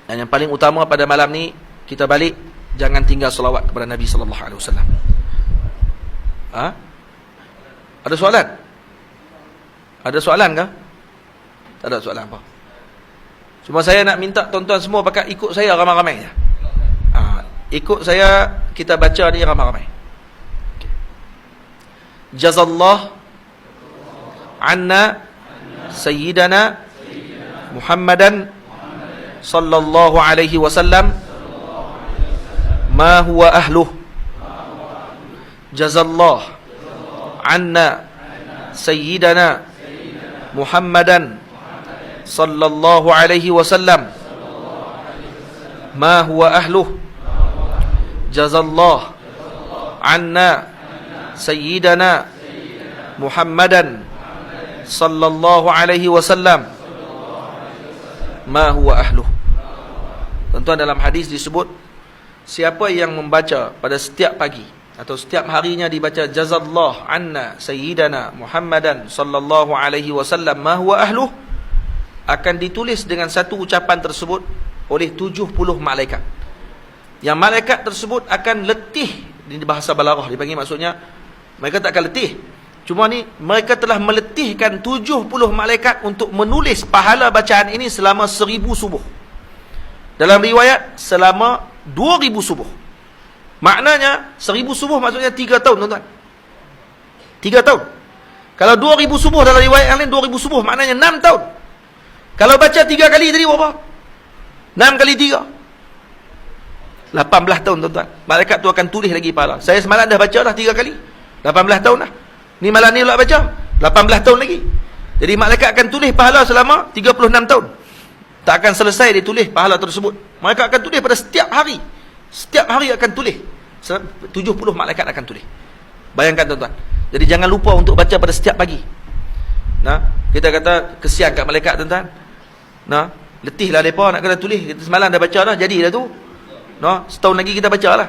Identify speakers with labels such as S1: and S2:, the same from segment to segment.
S1: Dan yang paling utama pada malam ni, kita balik, jangan tinggal selawat kepada Nabi sallallahu alaihi wasallam. Ada soalan? Ada soalan ke? Tak ada soalan apa. Cuma saya nak minta tuan-tuan semua pakai ikut saya ramai-ramai je. Ikut saya, kita baca ni ramai-ramai. Okay. Jazallah anna sayyidana Muhammadan sallallahu alaihi wasallam ma huwa ahluh. Jazallah anna sayyidana Muhammadan sallallahu alaihi wasallam ma huwa ahluh. Jazallah anna sayyidana Muhammadan sallallahu alaihi wasallam ma huwa ahluh. Tuan-tuan, dalam hadis disebut, siapa yang membaca pada setiap pagi atau setiap harinya dibaca jazallah anna sayyidana Muhammadan sallallahu alaihi wasallam ma huwa ahluh, akan ditulis dengan satu ucapan tersebut oleh 70 malaikat. Yang malaikat tersebut akan letih. Di bahasa balarah dipanggil, maksudnya mereka tak akan letih. Cuma ni mereka telah meletihkan 70 malaikat untuk menulis pahala bacaan ini selama 1000 subuh. Dalam riwayat selama 2000 subuh. Maknanya 1000 subuh maksudnya 3 tahun, tuan-tuan. 3 tahun. Kalau 2000 subuh dalam riwayat yang lain 2000 subuh maknanya 6 tahun. Kalau baca 3 kali tadi berapa? 6 kali 3 18 tahun, tuan-tuan. Malaikat tu akan tulis lagi pahala. Saya semalam dah baca dah 3 kali. 18 tahun dah. Ni malam ni pula baca 18 tahun lagi. Jadi malaikat akan tulis pahala selama 36 tahun. Tak akan selesai ditulis pahala tersebut. Malaikat akan tulis pada setiap hari. Setiap hari akan tulis. 70 malaikat akan tulis. Bayangkan, tuan-tuan. Jadi jangan lupa untuk baca pada setiap pagi. Nah, kita kata kesian kat malaikat, tuan-tuan. Nah, letihlah mereka nak kena tulis. Kita semalam dah baca dah, jadi dah tu. Nah, setahun lagi kita baca lah.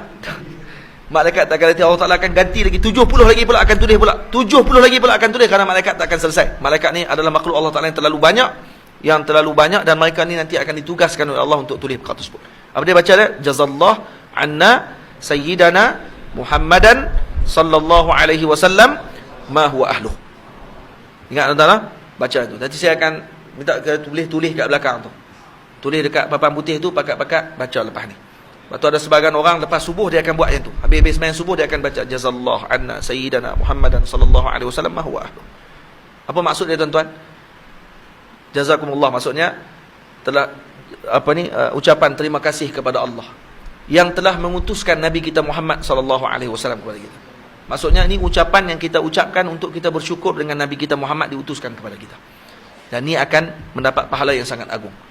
S1: Malaikat tak akan letih. Allah Ta'ala akan ganti lagi 70 lagi pula akan tulis pula. 70 lagi pula akan tulis, kerana malaikat tak akan selesai. Malaikat ni adalah makhluk Allah Ta'ala yang terlalu banyak, dan mereka ni nanti akan ditugaskan oleh Allah untuk tulis perkara tersebut. Apa dia baca dia? Jazallah anna sayyidana Muhammadan sallallahu alaihi wasallam ma huwa ahluh. Ingat, tuan-tuan, baca tu. Nanti saya akan minta tulis kat belakang tu. Tulis dekat papan putih tu, pakat-pakat baca lepas ni. Lepas tu ada sebagian orang lepas subuh dia akan buat yang tu. Habis sembahyang subuh dia akan baca jazallah anna sayyidana Muhammadan sallallahu alaihi wasallam ma huwa ahluh. Apa maksud dia, tuan-tuan? Jazakumullah maksudnya telah ucapan terima kasih kepada Allah yang telah mengutuskan Nabi kita Muhammad sallallahu alaihi wasallam kepada kita. Maksudnya ini ucapan yang kita ucapkan untuk kita bersyukur dengan Nabi kita Muhammad diutuskan kepada kita. Dan ini akan mendapat pahala yang sangat agung.